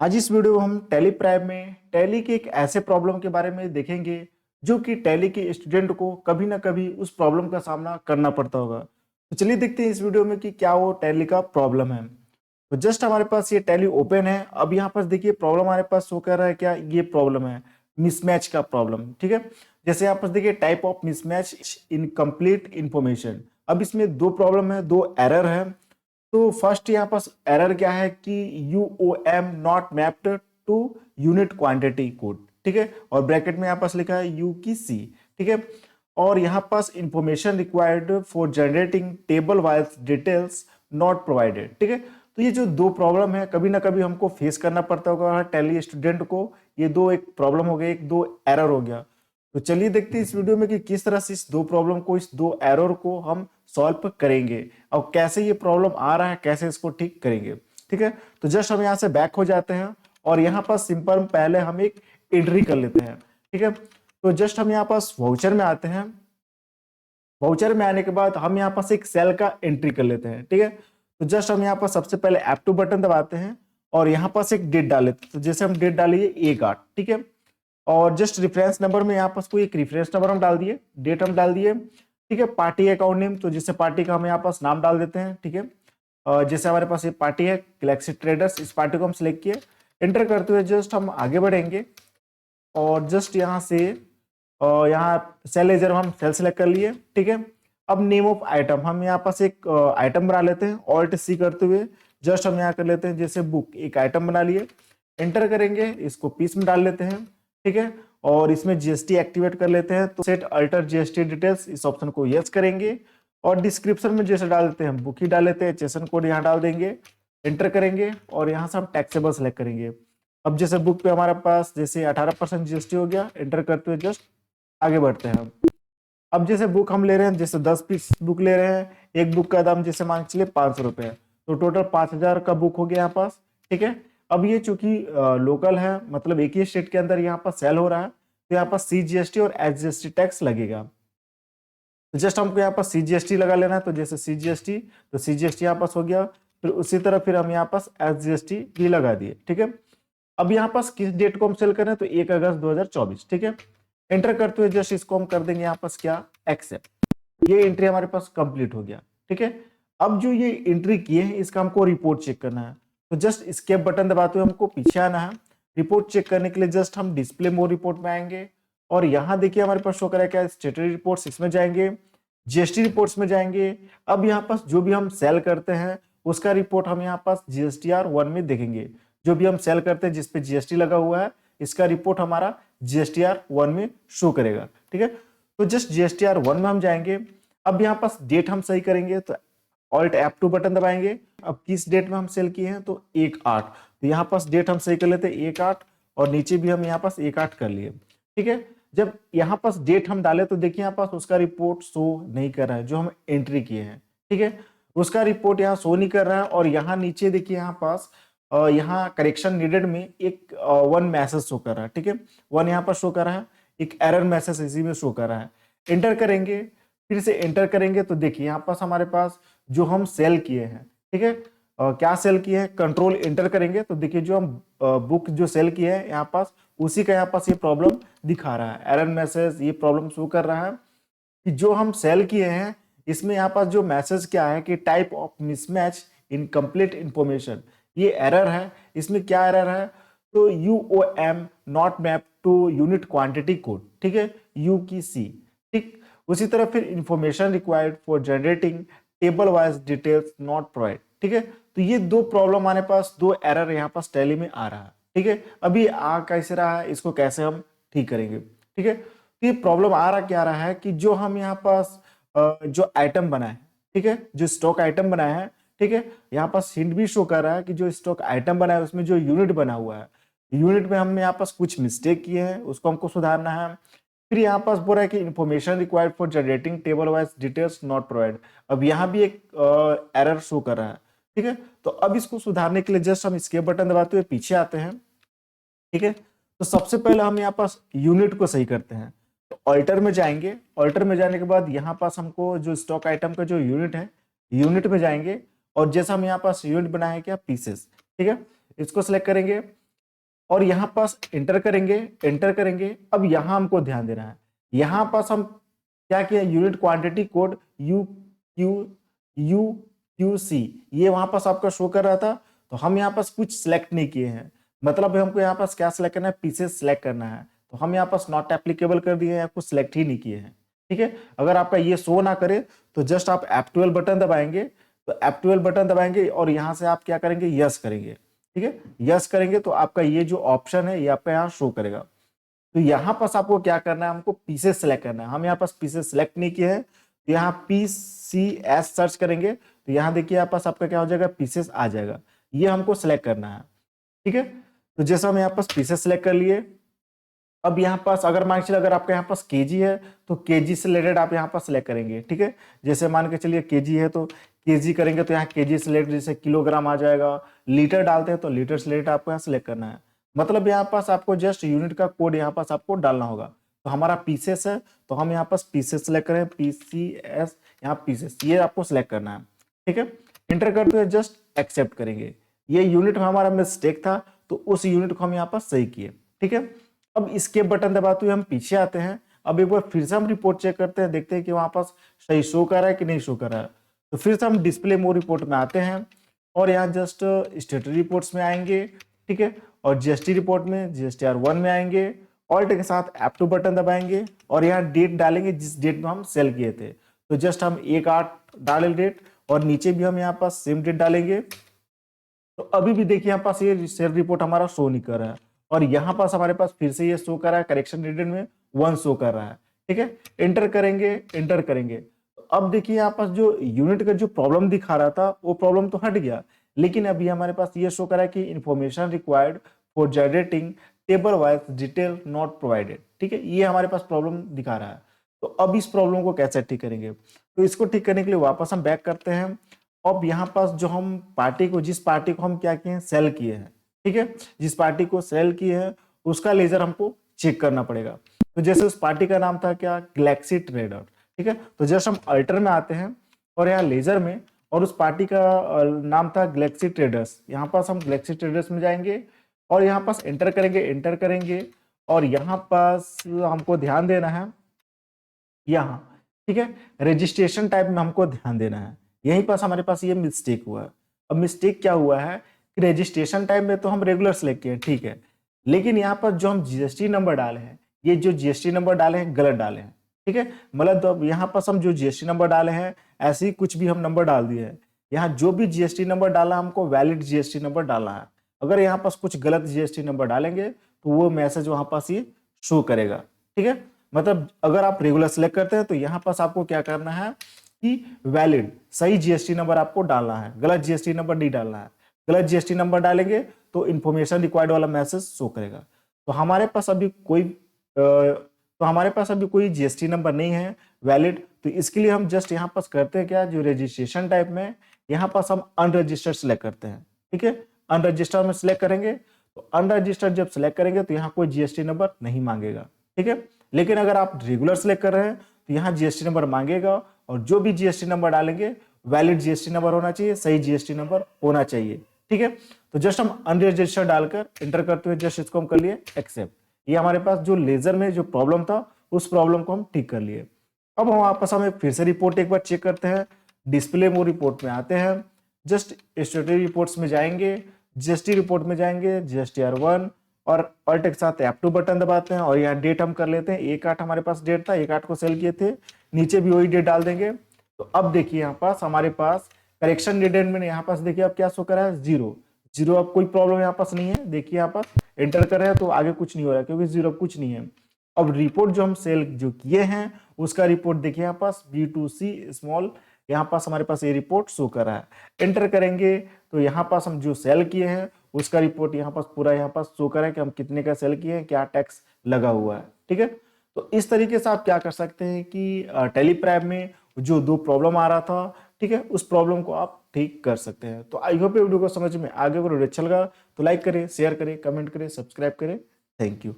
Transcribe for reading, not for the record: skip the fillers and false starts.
आज इस वीडियो में हम टैली प्राइम में टैली के एक ऐसे प्रॉब्लम के बारे में देखेंगे जो कि टैली के स्टूडेंट को कभी ना कभी उस प्रॉब्लम का सामना करना पड़ता होगा। तो चलिए देखते हैं इस वीडियो में कि क्या वो टैली का प्रॉब्लम है। तो जस्ट हमारे पास ये टैली ओपन है। अब यहाँ पास देखिए प्रॉब्लम हमारे पास शो कर रहा है, क्या ये प्रॉब्लम है मिसमैच का प्रॉब्लम। ठीक है, जैसे यहाँ पास देखिए type of mismatch incomplete information. अब इसमें दो प्रॉब्लम है, दो एरर है। तो फर्स्ट यहाँ पास एरर क्या है कि U O M not mapped to unit quantity code. ठीक है, और ब्रैकेट में यहाँ पास लिखा है यू की सी। ठीक है, और यहाँ पास information required for generating table wise details not provided. ठीक है, तो ये जो दो प्रॉब्लम है कभी ना कभी हमको फेस करना पड़ता होगा हर टैली स्टूडेंट को। ये दो एक प्रॉब्लम हो गया, एक दो एरर हो गया। तो चलिए देखते हैं इस वीडियो में कि किस तरह से इस दो प्रॉब्लम को, इस दो एरर को हम सॉल्व करेंगे और कैसे ये प्रॉब्लम आ रहा है, कैसे इसको ठीक करेंगे। ठीक है, तो जस्ट हम यहाँ से बैक हो जाते हैं और यहाँ पर सिंपल पहले हम एक एंट्री कर लेते हैं। ठीक है, तो जस्ट हम यहाँ पास वाउचर में आते हैं। वाउचर में आने के बाद हम यहाँ पास एक सेल का एंट्री कर लेते हैं। ठीक है, तो जस्ट हम यहाँ पर सबसे पहले F2 बटन दबाते हैं और यहाँ पास एक डेट डाल लेते हैं। तो जैसे हम डेट डालिए 1/8। ठीक है, और जस्ट रेफरेंस नंबर में यहाँ पास कोई एक रेफरेंस नंबर हम डाल दिए, डेट हम डाल दिए। ठीक है, पार्टी अकाउंट नेम, तो जिससे पार्टी का हम यहाँ पास नाम डाल देते हैं। ठीक है, जैसे हमारे पास ये पार्टी है गैलेक्सी ट्रेडर्स, इस पार्टी को हम सिलेक्ट किए। एंटर करते हुए जस्ट हम आगे बढ़ेंगे और जस्ट यहाँ से यहाँ सेल लेजर हम सेल सेलेक्ट कर लिए। ठीक है, अब नेम ऑफ आइटम हम यहाँ पास एक आइटम बना लेते हैं। ऑल्ट सी करते हुए जस्ट हम यहाँ कर लेते हैं जैसे बुक, एक आइटम बना लिए। एंटर करेंगे, इसको पीस में डाल लेते हैं। ठीक है, और इसमें जीएसटी एक्टिवेट कर लेते हैं। तो सेट अल्टर जीएसटी डिटेल्स, इस ऑप्शन को यस करेंगे और डिस्क्रिप्शन में जैसे डाल देते हैं बुक ही डाल लेते हैं, चेसन कोड यहाँ डाल देंगे। एंटर करेंगे और यहाँ से हम टैक्सेबल सेलेक्ट करेंगे। अब जैसे बुक पे हमारे पास जैसे 18% जीएसटी हो गया। एंटर करते हुए जस्ट आगे बढ़ते हैं। अब जैसे बुक हम ले रहे हैं, जैसे 10 पीस बुक ले रहे हैं, एक बुक का दाम जैसे मान चलिए 500 रुपए है, तो टोटल 5000 का बुक हो गया यहाँ पास। ठीक है, अब ये चूंकि लोकल है, मतलब एक ही स्टेट के अंदर यहाँ पर सेल हो रहा है, तो यहाँ पर सीजीएसटी और एसजीएसटी टैक्स लगेगा। तो जस्ट हमको यहाँ पर सीजीएसटी लगा लेना है। तो जैसे सीजीएसटी, तो सीजीएसटी यहाँ पास हो गया। फिर उसी तरह फिर हम यहाँ पास एसजीएसटी भी लगा दिए। ठीक है, अब यहाँ पास किस डेट को हम सेल करें, तो 1 अगस्त 2024। ठीक है, एंटर करते हुए जस्ट इसको हम कर देंगे यहाँ पास क्या, एक्सेप्ट। ये एंट्री हमारे पास कंप्लीट हो गया। ठीक है, अब जो ये एंट्री किए हैं इसका हमको रिपोर्ट चेक करना है। तो जस्ट स्केप बटन दबाते हुए हमको पीछे आना है। रिपोर्ट चेक करने के लिए जस्ट हम डिस्प्ले मोर रिपोर्ट में आएंगे और यहाँ देखिए हमारे पास शो करा क्या, स्टेटरी रिपोर्ट्स, इसमें जाएंगे, जीएसटी रिपोर्ट्स में जाएंगे। अब यहाँ पास जो भी हम सेल करते हैं उसका रिपोर्ट हम यहाँ पास जीएसटीआर 1 में देखेंगे। जो भी हम सेल करते हैं जिसपे जीएसटी लगा हुआ है, इसका रिपोर्ट हमारा जीएसटीआर 1 में शो करेगा। ठीक है, तो जस्ट जीएसटीआर 1 में हम जाएंगे। अब यहाँ पास डेट हम सही करेंगे, तो ऑल्ट F2 बटन दबाएंगे। अब किस डेट में हम सेल किए हैं, तो 1/8। तो यहाँ पास डेट हम सही कर लेते हैं 1/8 और नीचे भी हम यहाँ पास 1/8 कर लिए। ठीक है, जब यहाँ पास डेट हम डाले तो देखिए यहाँ पास उसका रिपोर्ट शो नहीं कर रहा है, जो हम एंट्री किए हैं। ठीक है, उसका रिपोर्ट यहाँ शो नहीं कर रहा है। और यहाँ नीचे देखिए यहाँ पास यहाँ करेक्शन नीडेड में एक 1 मैसेज शो कर रहा है। ठीक है, 1 यहाँ पर शो कर रहा है, एक एरर मैसेज इसी में शो कर रहा है। एंटर करेंगे, फिर से एंटर करेंगे तो देखिए यहाँ पास हमारे पास जो हम सेल किए हैं, ठीक है, क्या सेल किए हैं, कंट्रोल एंटर करेंगे तो देखिए जो हम बुक जो सेल किए हैं यहाँ पास उसी का यहाँ पास ये प्रॉब्लम दिखा रहा है, एरर मैसेज ये प्रॉब्लम शो कर रहा है कि जो हम सेल किए हैं इसमें यहाँ पास जो मैसेज क्या है कि type of mismatch incomplete information, ये एरर है। इसमें क्या एरर है, तो UOM not map to unit quantity code. ठीक है, यू की सी। ठीक, उसी तरह फिर information required for generating table wise details not provide. ठीक है, तो ये दो प्रॉब्लम हमारे पास, दो एरर यहाँ पास टैली में आ रहा है। ठीक है, अभी आ कैसे रहा है, इसको कैसे हम ठीक करेंगे। ठीक है, तो ये प्रॉब्लम आ रहा क्या रहा है कि जो हम यहाँ पास जो आइटम बनाए, ठीक है, जो स्टॉक आइटम बनाया है, ठीक है, यहाँ पास हिंट भी शो कर रहा है कि जो स्टॉक आइटम बना है उसमें जो यूनिट बना हुआ है, यूनिट में हम यहाँ पास कुछ मिस्टेक किए हैं, उसको हमको सुधारना है। फिर यहाँ पास बोल रहा है कि information required for generating table wise details not provide. अब यहाँ भी एक एरर शो कर रहा है। ठीक है, तो अब इसको सुधारने के लिए जस्ट हम स्केप बटन दबाते हुए पीछे आते हैं। ठीक है, तो सबसे पहले हम यहाँ पास यूनिट को सही करते हैं। तो ऑल्टर में जाएंगे, ऑल्टर में जाने के बाद यहाँ पास हमको जो स्टॉक आइटम का जो यूनिट है, यूनिट में जाएंगे और जैसा हम यहाँ पास यूनिट बनाए क्या, पीसेस। ठीक है, इसको सिलेक्ट करेंगे। और यहाँ पास एंटर करेंगे। अब यहाँ हमको ध्यान देना है, यहाँ पास हम क्या किया, यूनिट क्वांटिटी कोड UQ ये वहां पास आपका शो कर रहा था, तो हम यहाँ पास कुछ सिलेक्ट नहीं किए हैं। मतलब हमको यहाँ पास क्या सिलेक्ट करना है, पीसेस सिलेक्ट करना है, तो हम यहाँ पास नॉट एप्लीकेबल कर दिए हैं, कुछ सिलेक्ट ही नहीं किए हैं। ठीक है, अगर आपका ये शो ना करे तो जस्ट आप F12 बटन दबाएंगे, तो F12 बटन दबाएंगे और यहाँ से आप क्या करेंगे, यस करेंगे। ठीक है, यस करेंगे तो आपका ये जो ऑप्शन है ये आपका यहाँ शो करेगा। तो यहाँ पास आपको क्या करना है, हमको पीसेस सेलेक्ट करना है। हम यहाँ पास पीसेस सेलेक्ट नहीं किए हैं, तो यहाँ PCS सर्च करेंगे, तो यहाँ देखिए यहाँ पास आपका क्या हो जाएगा, पीसेस आ जाएगा। ये हमको सेलेक्ट करना है। ठीक है, तो जैसा हम यहाँ पास पीसेस सेलेक्ट कर लिए, अब यहाँ पास अगर मान के चलिए अगर आपका यहाँ पास केजी है तो केजी से रिलेटेड आप यहाँ पास सेलेक्ट करेंगे। ठीक है, जैसे मान के चलिए केजी है तो केजी करेंगे, तो यहाँ केजी से रिलेटेड जैसे किलोग्राम आ जाएगा। लीटर डालते हैं तो लीटर से रिलेटेड आपको यहाँ सेलेक्ट करना है। मतलब यहाँ पास आपको जस्ट यूनिट का कोड यहाँ पास आपको डालना होगा। तो हमारा पीसेस है तो हम यहाँ पास पीसेस सेलेक्ट करें, PCS, यहाँ पीसेस ये आपको सेलेक्ट करना है। ठीक है, इंटर करते हुए जस्ट एक्सेप्ट करेंगे। ये यूनिट में हमारा मिस्टेक था तो उस यूनिट को हम यहाँ पास सही किए। ठीक है, अब इसके बटन दबाते हुए हम पीछे आते हैं। अब एक बार फिर से हम रिपोर्ट चेक करते हैं, देखते हैं कि वहां पास सही शो कर रहा है कि नहीं शो कर रहा है। तो फिर से हम डिस्प्ले मोड रिपोर्ट में आते हैं और यहाँ जस्ट स्टेटरी रिपोर्ट्स में आएंगे। ठीक है, और GST रिपोर्ट में GSTR1 में आएंगे, ऑल्ट के साथ F2 बटन दबाएंगे और यहाँ डेट डालेंगे जिस डेट में हम सेल किए थे। तो जस्ट हम 1/8 डाले डेट और नीचे भी हम यहाँ पास सेम डेट डालेंगे। तो अभी भी देखिए यहाँ पास ये सेल रिपोर्ट हमारा शो नहीं कर रहा है और यहाँ पास हमारे पास फिर से ये शो कर रहा है, करेक्शन रीडन में 1 शो कर रहा है। ठीक है, एंटर करेंगे। तो अब देखिए यहाँ पास जो यूनिट का जो प्रॉब्लम दिखा रहा था वो प्रॉब्लम तो हट गया, लेकिन अभी हमारे पास ये शो कर रहा है कि information required for generating table wise detail not provided. ठीक है, ये हमारे पास प्रॉब्लम दिखा रहा है। तो अब इस प्रॉब्लम को कैसे ठीक करेंगे, तो इसको ठीक करने के लिए वापस हम बैक करते हैं। अब यहाँ पास जो हम जिस पार्टी को हम क्या किए हैं, सेल किए हैं। ठीक है, जिस पार्टी को सेल किए हैं उसका लेजर हमको चेक करना पड़ेगा। तो जैसे उस पार्टी का नाम था क्या, गैलेक्सी ट्रेडर। ठीक है, तो जस्ट हम अल्टर में आते हैं और यहाँ लेजर में, और उस पार्टी का नाम था गैलेक्सी ट्रेडर्स। यहाँ पास हम गैलेक्सी ट्रेडर्स में जाएंगे और यहाँ पास एंटर करेंगे और यहाँ पास हमको ध्यान देना है यहाँ। ठीक है, रजिस्ट्रेशन टाइप में हमको ध्यान देना है। यहीं पास हमारे पास ये मिस्टेक हुआ है। अब मिस्टेक क्या हुआ है कि रजिस्ट्रेशन टाइप में तो हम रेगुलर सेलेक्ट किए, ठीक है, लेकिन यहाँ पर जो हम GST नंबर डाले हैं, ये जो GST नंबर डाले हैं गलत डाले हैं। ठीक है, मतलब तो यहाँ पास हम जो GST नंबर डाले हैं ऐसे ही कुछ भी हम नंबर डाल दिए हैं। यहाँ जो भी GST नंबर डाला हमको वैलिड GST नंबर डालना है। अगर यहाँ पास कुछ गलत GST नंबर डालेंगे तो वो मैसेज वहां पास ये शो करेगा। ठीक है, मतलब अगर आप रेगुलर सेलेक्ट करते हैं तो यहाँ पास आपको क्या करना है कि वैलिड सही GST नंबर आपको डालना है, गलत GST नंबर नहीं डालना है। गलत GST नंबर डालेंगे तो इंफॉर्मेशन रिक्वायर्ड वाला मैसेज शो करेगा। तो हमारे पास अभी कोई GST नंबर नहीं है वैलिड, तो इसके लिए हम जस्ट यहाँ पास करते हैं क्या, जो रजिस्ट्रेशन टाइप में यहाँ पास हम अनरजिस्टर्ड सेलेक्ट करते हैं। ठीक है, अनरजिस्टर्ड में सिलेक्ट करेंगे, तो अनरजिस्टर्ड जब सिलेक्ट करेंगे तो यहाँ कोई GST नंबर नहीं मांगेगा। ठीक है, लेकिन अगर आप रेगुलर सेलेक्ट कर रहे हैं तो यहाँ GST नंबर मांगेगा और जो भी GST नंबर डालेंगे वैलिड GST नंबर होना चाहिए, सही GST नंबर होना चाहिए। ठीक है, तो जस्ट हम अनरजिस्टर्ड डालकर एंटर करते हुए जस्ट इसको हम कर लिए एक्सेप्ट। ये हमारे पास जो लेजर में जो प्रॉब्लम था उस प्रॉब्लम को हम ठीक कर लिए। अब हम वापस हमें फिर से रिपोर्ट एक बार चेक करते हैं। डिस्प्ले मोड रिपोर्ट में आते हैं, जस्ट स्टेटरी रिपोर्ट्स में जाएंगे, GST रिपोर्ट में जाएंगे, GSTR1 और अल्ट के साथ F2 बटन दबाते हैं और यहाँ डेट हम कर लेते हैं 1/8 हमारे पास डेट था, 1/8 को सेल किए थे, नीचे भी वही डेट डाल देंगे। तो अब देखिए यहाँ पास हमारे पास करेक्शन डेट में यहाँ पास देखिए अब क्या शो कर रहा है, 0। अब कोई प्रॉब्लम यहाँ पास नहीं है। देखिए यहाँ पास एंटर कर रहे हैं तो आगे कुछ नहीं हो रहा है क्योंकि 0 कुछ नहीं है। अब रिपोर्ट जो हम सेल जो किए हैं उसका रिपोर्ट देखिए यहाँ पास B2C स्मॉल, यहाँ पास हमारे पास ये रिपोर्ट शो कर रहा है। एंटर करेंगे तो यहाँ पास हम जो सेल किए हैं उसका रिपोर्ट यहाँ पास पूरा यहाँ पास शो कर रहा है कि हम कितने का सेल किए हैं, क्या टैक्स लगा हुआ है। ठीक है, तो इस तरीके से आप क्या कर सकते हैं कि टेलीप्राइम में जो 2 प्रॉब्लम आ रहा था, ठीक है, उस प्रॉब्लम को आप ठीक कर सकते हैं। तो आई होप वीडियो को समझ में आगे, अगर वीडियो अच्छा लगा तो लाइक करें, शेयर करें, कमेंट करें, सब्सक्राइब करें। Thank you.